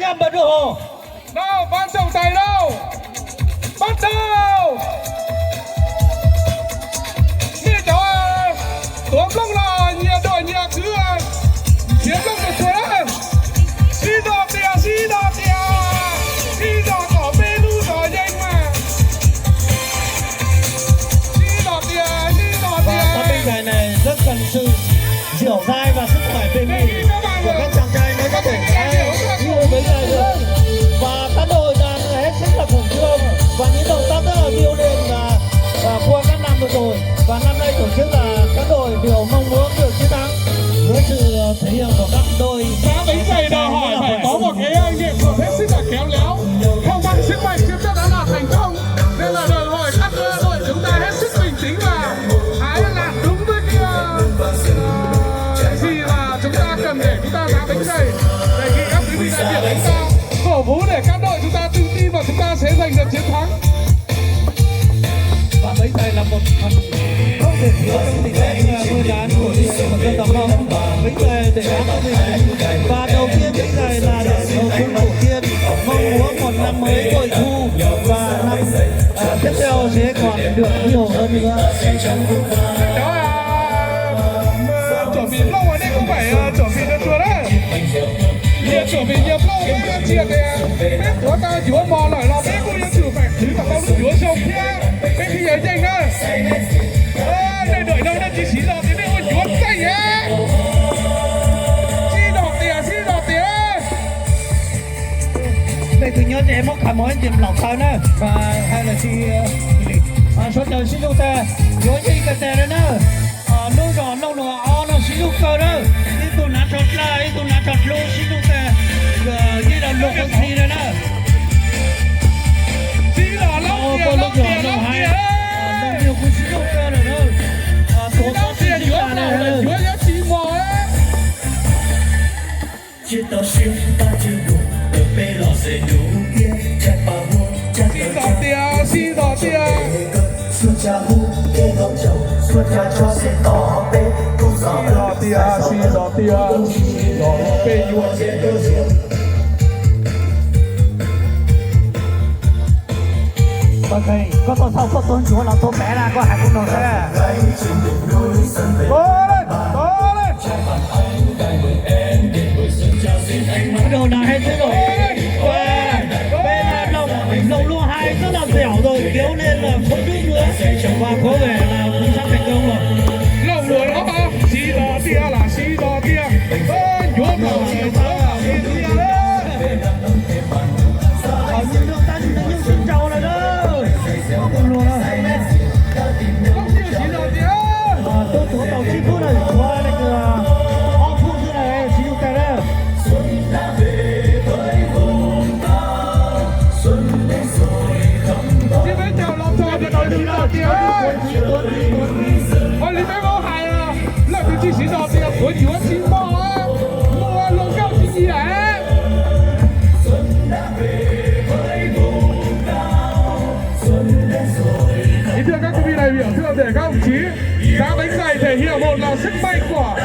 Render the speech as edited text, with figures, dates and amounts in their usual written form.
5 đồng hồ. Nào, ban trọng tài đâu? Bắt đầu. Nghe cháu à, tóm lúc là nhà đội nhà cứ chiếm lúc được rồi đấy. Xí đọt kìa, xí đọt kìa. Xí đọt ở bên nu rồi nhanh mà. Xí đọt kìa, xí đọt kìa. Và tấm bình này rất cần sự dẻo dai và sức khỏe bền bỉ của các chàng trai mới có thể như bây giờ được. Và các đội đang hết sức là khẩn trương và những động tác rất là điêu luyện và qua các năm vừa rồi. Và năm nay tổ chức là các đội đều mong muốn được chiến thắng với sự thể hiện của các đội. Đá bánh chày đòi hỏi phải có một cái nghệ thuật hết sức là khéo léo, không mang sức mạnh chưa chắc đã là thành công, nên là đòi hỏi các đội chúng ta hết sức bình tĩnh và hãy làm đúng với cái gì mà chúng ta cần để chúng ta đá bánh chày. Đề nghị các quý vị đại biểu chúng ta cổ vũ để các đội chúng ta tự tin và chúng ta sẽ giành được chiến thắng. Và bánh chày là một phần không thể thiếu trong tình trạng nuôi đán của dân tộc Mông. Bánh chày để đá của mình. Và đầu tiên bánh chày là để đầu xuân đầu tiên mong muốn một năm mới bội thu và năm tiếp theo sẽ còn được nhiều hơn nữa. Đó là chuẩn bị lâu rồi đấy, không phải chuẩn bị được chưa đấy. Nhiệt chuẩn bị nhiều lâu đấy, chia kìa. Biết của ta chúa bò lại là biết cũng như chủ phải thứ mà không được chúa sông kia. Biết khi ấy nhanh đó. Đây đợi đâu đó chỉ xí đọt thì biết ôi chúa tay nhé. Xí đọt tìa, xí đọt tìa. Đây tôi nhớ trẻ mốc khám mối tìm lòng sao nữa. Và hay là si số đời xin lúc ta nhớ gì cái tè đó nữa. Nô rõ nô rõ nó xin lúc cơ đó. Đi tôi nát chọt lại, tôi nát chọt lô xin lúc ta. Như là lục con thi đó nữa. Xí đọt lóc tìa, lóc tìa, lóc tìa. Nông nhiều cũng xin lúc cơ rồi nữa. Lóc tìa chúa bảo là chúa nhớ xí bò ấy. 直到现在就我的背老谁努力再把我加 Xí đọt tìa, xí đọt tìa. 苏家湖给龙酒，苏家桥是倒杯，多少 Xí đọt tìa, xí đọt tìa. Đọt bê yuột. Ok, có tuần sau có tuần chúa là tôi bé là có hai con đồ xe. Cố lên, cố lên. Cái đồ nào hết thế rồi. Bên là lồng lúa hai rất là dẻo rồi, kéo lên là không đứt nữa. Và có vẻ là cũng sắp thành công rồi. Lồng lúa đó hả? Xí đỏ tia là xí đỏ tia. Chúa bảo xí đỏ là xí tia đấy. Ở những nước ta chỉ những xin chào này đó. Không luôn đó. Không nhiều xí đỏ tia. Tôi chúa tàu chi phút này qua đây kìa. Họ phút thế này, xí đỏ đây. Chị mới chào lòng trò thì nói xí đỏ tia. Ôi lý mấy có hài à. Là cái chi xí đỏ tia của chúa xí bò á. Mua lông cao chi gì hả? Thưa các quý vị đại biểu, thưa để các đồng chí, đá bánh chày thể hiện một là sức mạnh của